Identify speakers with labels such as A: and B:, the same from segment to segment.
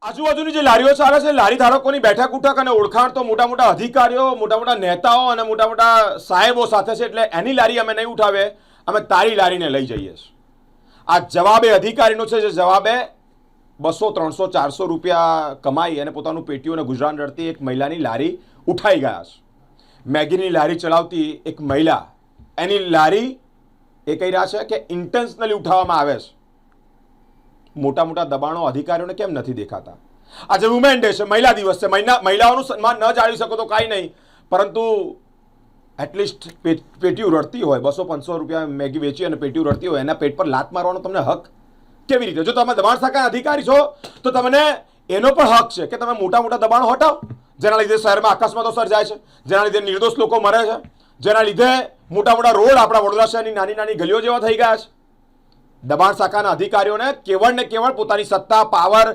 A: આજુબાજુની જે લારીઓ ચાલે છે લારી ધારકોની બેઠક ઉઠક અને ઓળખાણ તો મોટા મોટા અધિકારીઓ મોટા મોટા નેતાઓ અને મોટા મોટા સાહેબો સાથે છે એટલે એની લારી અમે નહીં ઉઠાવે અમે તારી લારીને લઈ જઈએ છીએ આ જવાબે અધિકારીનો છે જે જવાબે 200 300 400 રૂપિયા કમાઈ અને પોતાનું પેટીઓને ગુજરાન રડતી એક મહિલાની લારી ઉઠાઈ ગયા છે મેગીની લારી ચલાવતી એક મહિલા એની લારી એ કહી રહ્યા છે કે ઇન્ટેન્શનલી ઉઠાવવામાં આવે છે મોટા મોટા દબાણો અધિકારીઓને કેમ નથી દેખાતા આજે વુમેન ડે છે મહિલા દિવસ છે મહિલાઓનું સન્માન ન જાળવી શકો તો કાંઈ નહીં પરંતુ એટલીસ્ટ પેટીઓ રડતી હોય 200-500 રૂપિયા મેગી વેચી અને પેટીઓ રડતી હોય એના પેટ પર લાત મારવાનો તમને હક કેવી રીતે જો તમે દબાણ શાખા અધિકારી છો તો તમને એનો પણ હક છે કે તમે મોટા મોટા દબાણો હટાવો જેના લીધે શહેરમાં અકસ્માતો સર્જાય છે જેના લીધે નિર્દોષ લોકો મરે છે જેના લીધે મોટા મોટા રોડ આપણા વડોદરા શહેરની નાની નાની ગલીઓ જેવા થઈ ગયા છે દબાણ શાખાના અધિકારીઓને કેવળ ને કેવળ પોતાની સત્તા પાવર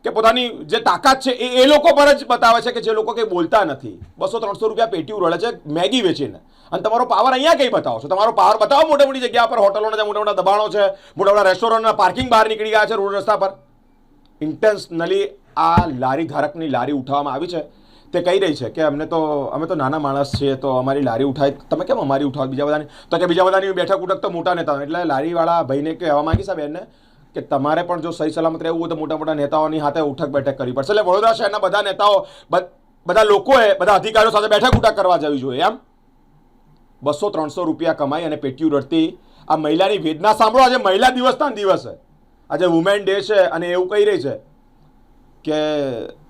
A: કે પોતાની જે તાકાત છે એ લોકો પર જ બતાવે છે કે જે લોકો કંઈ બોલતા નથી 200-300 રૂપિયા પેટીઓ રડે છે મેગી વેચીને અને તમારો પાવર અહીંયા કંઈ બતાવો છો તમારો પાવર બતાવો મોટી મોટી જગ્યા પર હોટલોના મોટા મોટા દબાણો છે મોટા મોટા રેસ્ટોરન્ટના પાર્કિંગ બહાર નીકળી ગયા છે રોડ રસ્તા પર ઇન્ટેન્શનલી આ લારી ધારકની લારી ઉઠાવવામાં આવી છે તે કહી રહી છે કે અમે તો નાના માણસ છીએ તો અમારી લારી ઉઠાય તમે કેમ અમારી ઉઠાવો બીજા બધાની તો કે બીજા બધાની બેઠક ઉઠક તો મોટા નેતા એટલે લારીવાળા ભાઈને કહેવા માંગી સાહેબ એને કે તમારે પણ જો સહી સલામત રહેવું હોય તો મોટા મોટા નેતાઓની હાથે ઉઠક બેઠક કરવી પડશે એટલે વડોદરા શહેરના બધા નેતાઓ બધા લોકોએ બધા અધિકારીઓ સાથે બેઠક ઉઠક કરવા જવી જોઈએ એમ 200-300 રૂપિયા કમાઈ અને પેટીઓ રડતી આ મહિલાની વેદના સાંભળો આજે મહિલા દિવસના દિવસે આજે વુમેન ડે છે અને એવું કહી રહી છે કે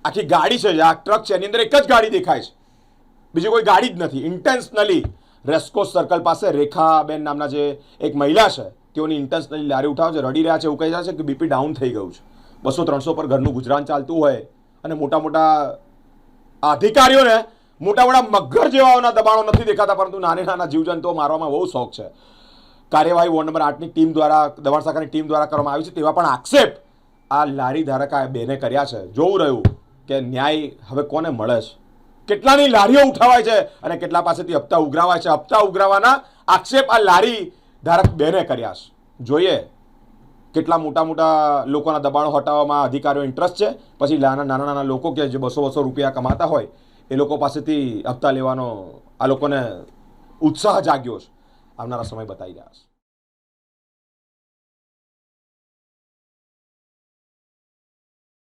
A: આખી ગાડી છે આ ટ્રક છે એની અંદર એક જ ગાડી દેખાય છે બીજી કોઈ ગાડી જ નથી ઇન્ટેન્શનલી રેસ્કોસ સર્કલ પાસે રેખાબેન નામના જે એક મહિલા છે તેઓની ઇન્ટેન્શનલી લારી ઉઠાવે છે રડી રહ્યા છે એવું કહી રહ્યા છે કે બીપી ડાઉન થઈ ગયું છે 200-300 પર ઘરનું ગુજરાન ચાલતું હોય અને મોટા મોટા અધિકારીઓને મોટા મોટા મગર જેવાઓના દબાણો નથી દેખાતા પરંતુ નાના નાના જીવજંતુઓ મારવામાં બહુ શોખ છે કાર્યવાહી વોર્ડ નંબર 8ની ટીમ દ્વારા દબાણ શાખાની ટીમ દ્વારા કરવામાં આવી છે તેવા પણ આક્ષેપ આ લારી ધારક આ બેને કર્યા છે જોવું રહ્યું કે ન્યાય હવે કોને મળે છે કેટલાની લારીઓ ઉઠાવાય છે અને કેટલા પાસેથી હપ્તા ઉઘરાવાય છે હપ્તા ઉઘરાવાના આક્ષેપ આ લારી ધારક બેને કર્યા છે જોઈએ કેટલા મોટા મોટા લોકોના દબાણો હટાવવામાં અધિકારીઓ ઇન્ટરેસ્ટ છે પછી નાના નાના લોકો કે જે 200-200 રૂપિયા કમાતા હોય એ લોકો પાસેથી હપ્તા લેવાનો આ લોકોને ઉત્સાહ જાગ્યો છે આવનારા સમય બતાવી રહ્યા છે